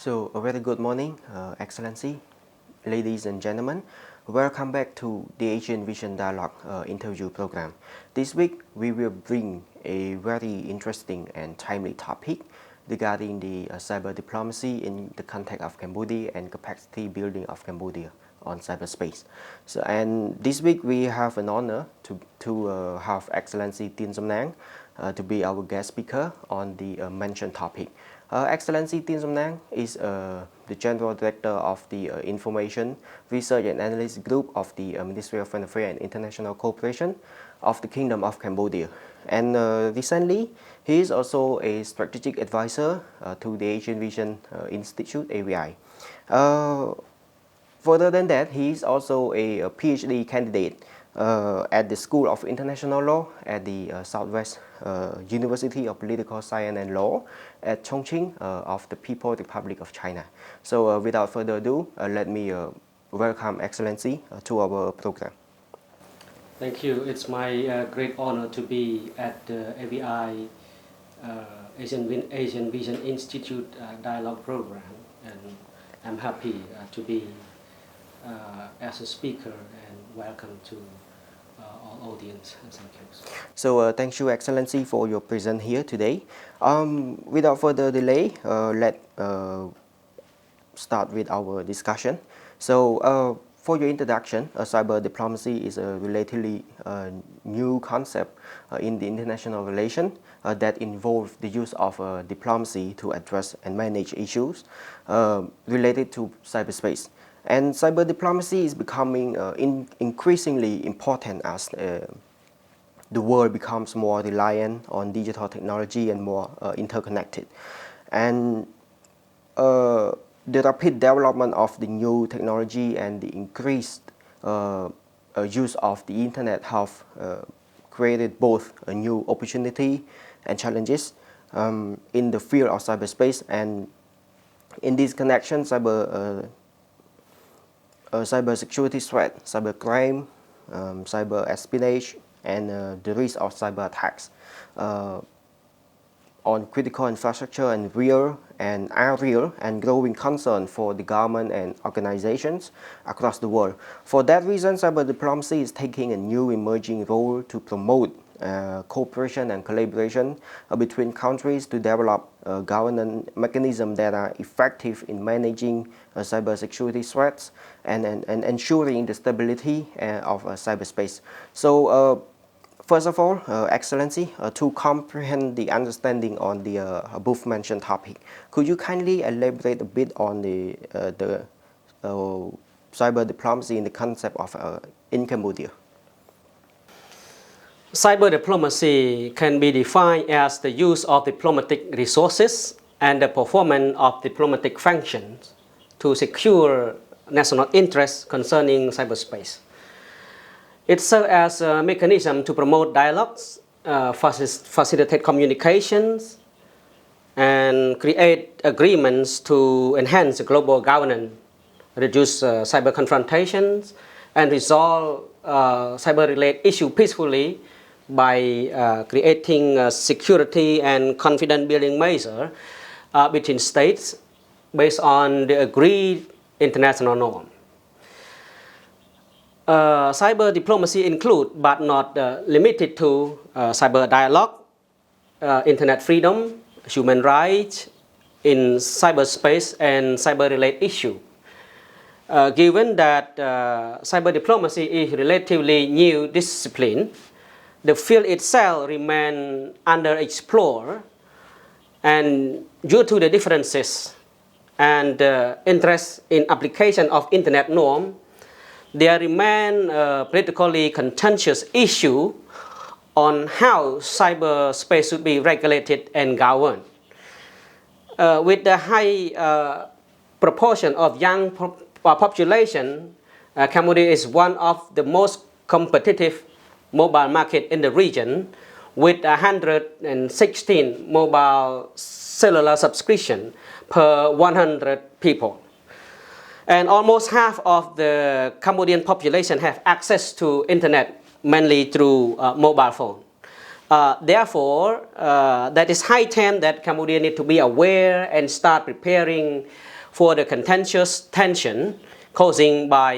So, a very good morning, Excellency, ladies and gentlemen. Welcome back to the Asian Vision Dialogue interview program. This week, we will bring a very interesting and timely topic regarding the cyber diplomacy in the context of Cambodia and capacity building of Cambodia on cyberspace. So, and this week, we have an honor to have Excellency TEAN Samnang to be our guest speaker on the mentioned topic. Excellency TEAN Samnang is the General Director of the Information Research and Analysis Group of the Ministry of Foreign Affairs and International Cooperation of the Kingdom of Cambodia. And recently, he is also a strategic advisor to the Asian Vision Institute, AVI. Further than that, he is also a PhD candidate at the School of International Law at the Southwest University of Political Science and Law at Chongqing of the People's Republic of China. So without further ado, let me welcome Excellency to our program. Thank you. It's my great honor to be at the AVI Asian Vision Institute dialogue program, and I'm happy to be as a speaker, and welcome to all audience, and thank you. So thank you, Excellency, for your presence here today. Without further delay, let's start with our discussion. So for your introduction, cyber diplomacy is a relatively new concept in the international relation that involves the use of diplomacy to address and manage issues related to cyberspace. And cyber diplomacy is becoming increasingly important as the world becomes more reliant on digital technology and more interconnected. And the rapid development of the new technology and the increased use of the internet have created both a new opportunity and challenges in the field of cyberspace. And in this connection, cybersecurity threat, cybercrime, cyber espionage, and the risk of cyberattacks on critical infrastructure and real and are real and growing concern for the government and organizations across the world. For that reason, cyber diplomacy is taking a new emerging role to promote cooperation and collaboration between countries to develop governance mechanisms that are effective in managing cybersecurity threats and ensuring the stability of cyberspace. So first of all, Excellency, to comprehend the understanding on the above mentioned topic, could you kindly elaborate a bit on the cyber diplomacy in the concept of in Cambodia? Cyber diplomacy can be defined as the use of diplomatic resources and the performance of diplomatic functions to secure national interests concerning cyberspace. It serves as a mechanism to promote dialogues, facilitate communications, and create agreements to enhance global governance, reduce cyber confrontations, and resolve cyber-related issues peacefully by creating security and confidence building measures between states based on the agreed international norm. Cyber diplomacy includes, but not limited to, cyber dialogue, internet freedom, human rights in cyberspace, and cyber-related issues. Given that cyber diplomacy is a relatively new discipline, the field itself remains underexplored, and due to the differences and interest in application of internet norm, there remain politically contentious issue on how cyberspace should be regulated and governed. With the high proportion of young population, Cambodia is one of the most competitive mobile market in the region, with 116 mobile cellular subscription per 100 people. And almost half of the Cambodian population have access to internet, mainly through mobile phone. Therefore, that is high time that Cambodia need to be aware and start preparing for the contentious tension causing by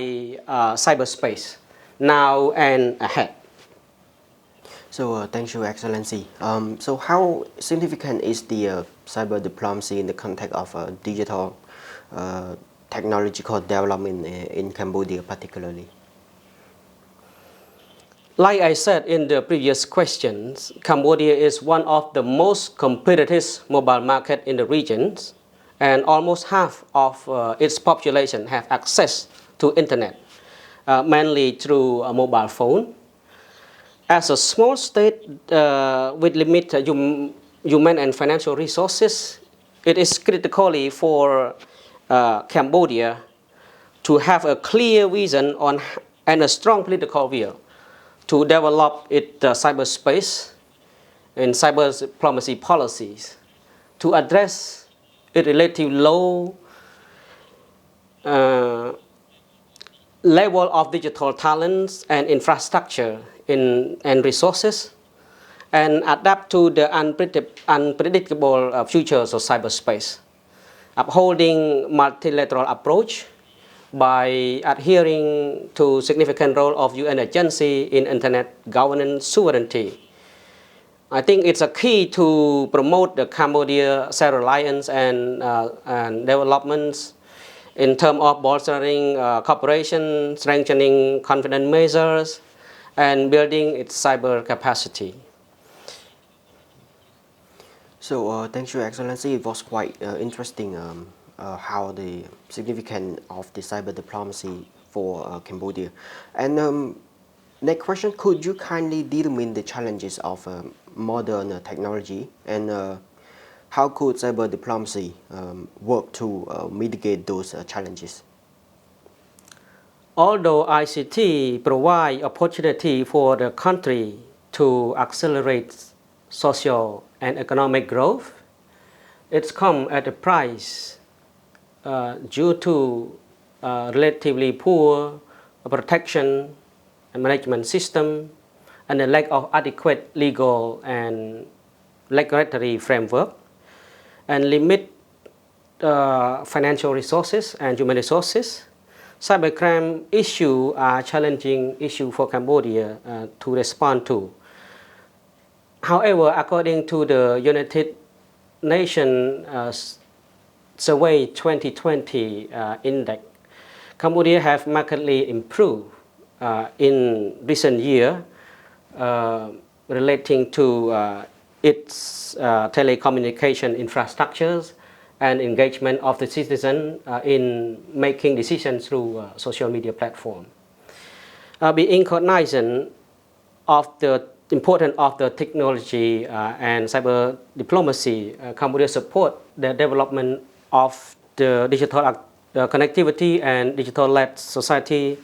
cyberspace now and ahead. So thank you, Excellency. So how significant is the cyber diplomacy in the context of digital technological development in Cambodia particularly? Like I said in the previous questions, Cambodia is one of the most competitive mobile market in the regions, and almost half of its population have access to internet, mainly through a mobile phone. As a small state with limited human and financial resources, it is critically for Cambodia to have a clear vision on and a strong political will to develop its cyberspace and cyber diplomacy policies to address its relative low level of digital talents and infrastructure and resources, and adapt to the unpredictable futures of cyberspace, upholding multilateral approach by adhering to significant role of UN agency in internet governance sovereignty. I think it's a key to promote the Cambodia self-reliance and developments in terms of bolstering cooperation, strengthening confidence measures, and building its cyber capacity. So thank you, Excellency. It was quite interesting how the significance of the cyber diplomacy for Cambodia. And next question, could you kindly determine the challenges of modern technology, and how could cyber diplomacy work to mitigate those challenges? Although ICT provide opportunity for the country to accelerate social and economic growth, it's come at a price due to relatively poor protection and management system and the lack of adequate legal and regulatory framework, and limit financial resources and human resources. Cybercrime issues are challenging issue for Cambodia to respond to. However, according to the United Nations Survey 2020 Index, Cambodia have markedly improved in recent years relating to its telecommunication infrastructures and engagement of the citizen in making decisions through social media platform. Being cognizant of the importance of the technology and cyber diplomacy, Cambodia support the development of the digital connectivity and digital-led society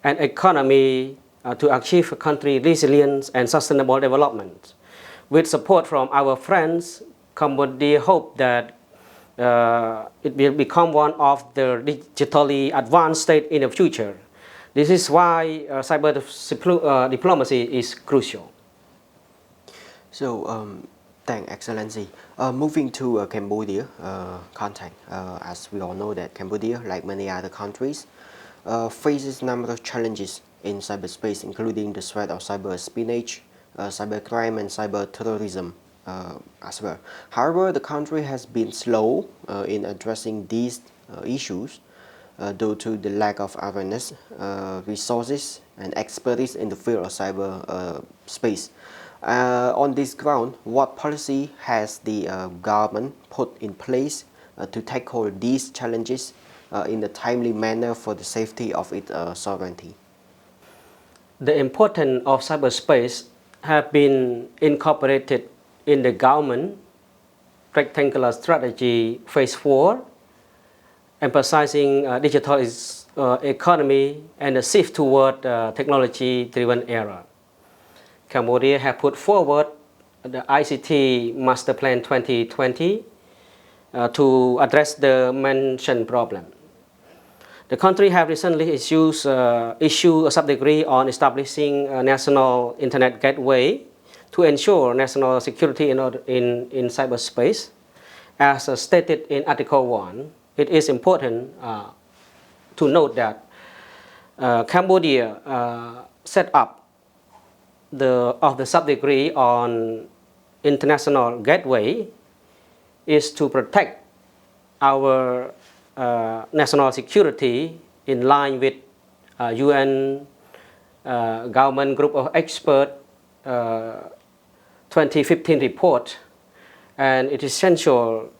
and economy to achieve country resilience and sustainable development. With support from our friends, Cambodia hope that it will become one of the digitally advanced states in the future. This is why cyber diplomacy is crucial. So, thank Excellency. Moving to Cambodia context, as we all know that Cambodia, like many other countries, faces a number of challenges in cyberspace, including the threat of cyber espionage, cybercrime, and cyber terrorism as well. However, the country has been slow in addressing these issues due to the lack of awareness, resources, and expertise in the field of cyber space. On this ground, what policy has the government put in place to tackle these challenges in a timely manner for the safety of its sovereignty? The importance of cyberspace have been incorporated in the government rectangular strategy phase 4, emphasizing digital economy and a shift toward technology-driven era. Cambodia has put forward the ICT Master Plan 2020 to address the mentioned problem. The country has recently issued a sub-decree on establishing a national internet gateway to ensure national security in cyberspace, as stated in Article 1. it is important to note that Cambodia set up the sub-degree on international gateway is to protect our national security in line with UN government group of experts 2015 report, and it is essential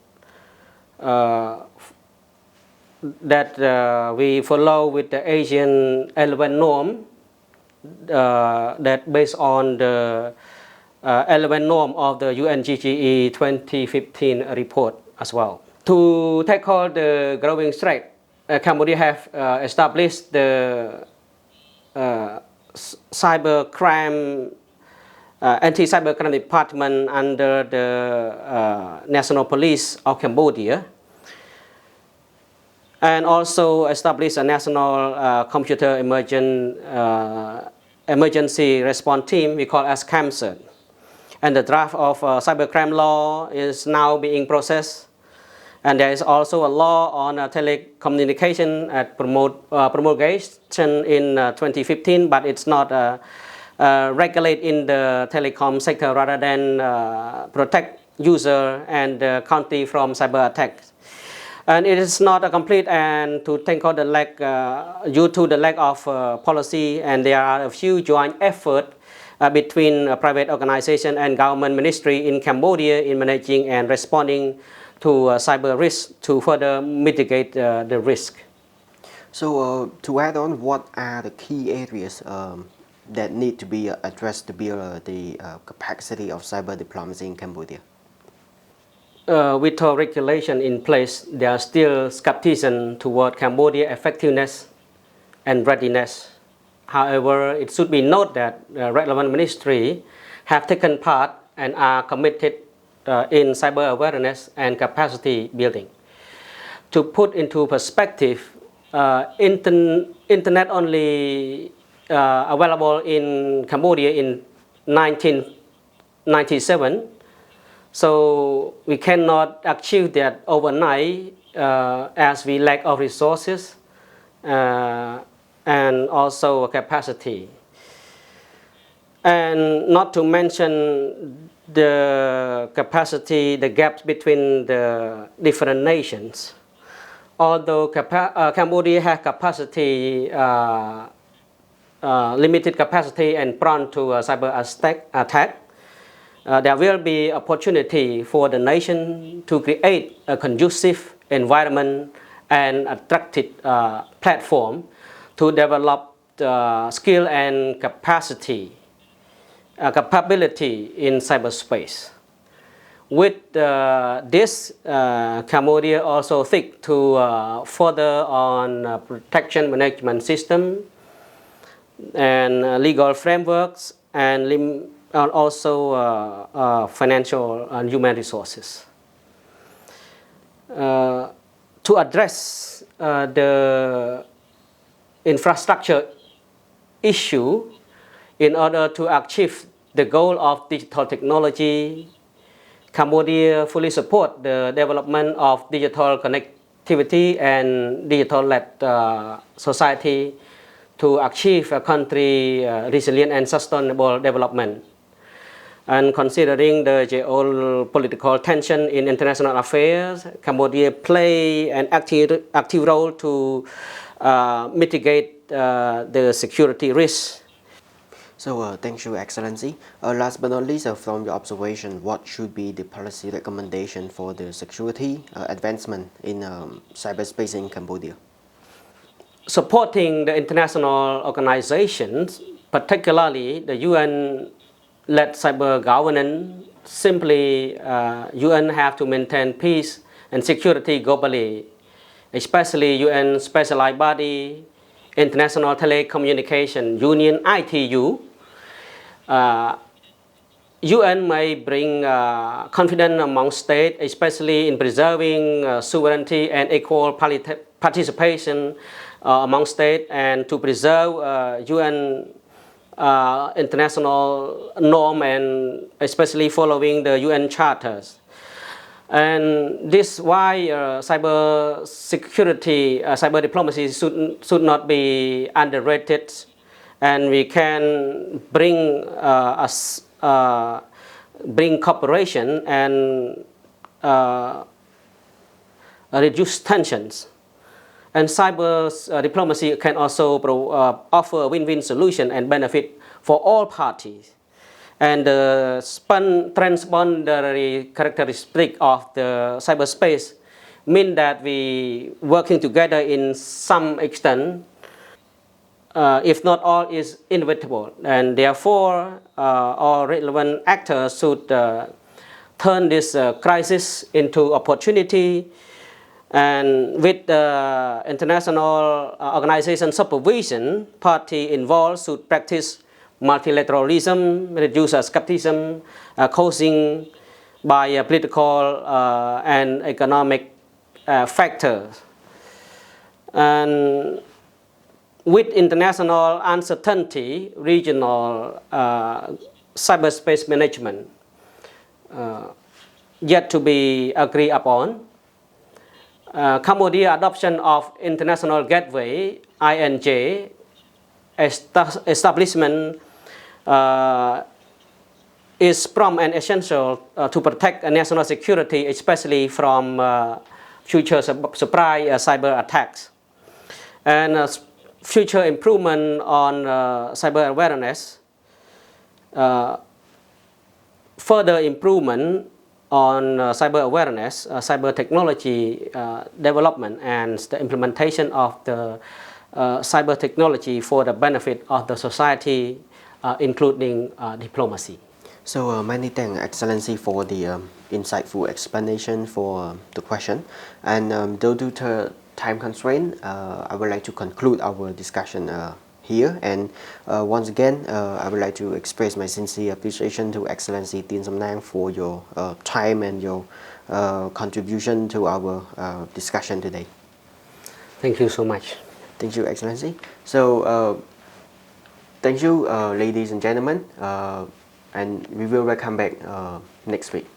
that we follow with the Asian 11 norm that based on the 11 norm of the UNGGE 2015 report as well. To tackle the growing threat, Cambodia have established the cybercrime anti-cybercrime department under the National Police of Cambodia, and also established a national computer emergency response team we call as CAMCERT. And the draft of cybercrime law is now being processed. And there is also a law on telecommunication at promulgation in 2015, but it's not regulate in the telecom sector rather than protect user and the country from cyber attacks. And it is not a complete and to tackle the lack due to the lack of policy, and there are a few joint efforts between a private organization and government ministry in Cambodia in managing and responding to cyber risk to further mitigate the risk. So to add on, what are the key areas that need to be addressed to build the capacity of cyber diplomacy in Cambodia? With our regulation in place, there are still skepticism toward Cambodia effectiveness and readiness. However, it should be noted that relevant ministry have taken part and are committed in cyber awareness and capacity building. To put into perspective, internet only available in Cambodia in 1997, so we cannot achieve that overnight as we lack of resources and also capacity. And not to mention the capacity, the gaps between the different nations. Although Cambodia has capacity, limited capacity and prone to cyber attack, there will be opportunity for the nation to create a conducive environment and attractive platform to develop skill and capacity, capability in cyberspace. With this, Cambodia also seeks to further on protection management system and legal frameworks and also financial and human resources. To address the infrastructure issue, in order to achieve the goal of digital technology, Cambodia fully supports the development of digital connectivity and digital-led society to achieve a country resilient and sustainable development. And considering the geopolitical tension in international affairs, Cambodia play an active role to mitigate the security risks. So thank you, Excellency. Last but not least, from your observation, what should be the policy recommendation for the security advancement in cyberspace in Cambodia? Supporting the international organizations, particularly the UN-led cyber governance, simply UN have to maintain peace and security globally, especially UN specialized body, International Telecommunication Union, ITU. UN may bring confidence among states, especially in preserving sovereignty and equal participation among states, and to preserve UN international norm and especially following the UN charters. And this why cybersecurity, cyber diplomacy should not be underrated, and we can bring bring cooperation and reduce tensions. And cyber diplomacy can also offer a win-win solution and benefit for all parties. And the transboundary characteristic of the cyberspace mean that we working together in some extent, if not all, is inevitable. And therefore, all relevant actors should turn this crisis into opportunity. And with international organization supervision, party involved should practice multilateralism, reduce skepticism causing by political and economic factors. And with international uncertainty, regional cyberspace management yet to be agreed upon, Cambodia adoption of International Gateway (INJ) establishment is prompt and essential to protect national security, especially from future surprise cyber attacks. And future improvement on cyber awareness, further improvement on cyber awareness, cyber technology development, and the implementation of the cyber technology for the benefit of the society, including diplomacy. So many thanks, Excellency, for the insightful explanation for the question. And due to time constraint, I would like to conclude our discussion here. And once again, I would like to express my sincere appreciation to Excellency TEAN Samnang for your time and your contribution to our discussion today. Thank you so much. Thank you, Excellency. So thank you, ladies and gentlemen, and we will welcome back next week.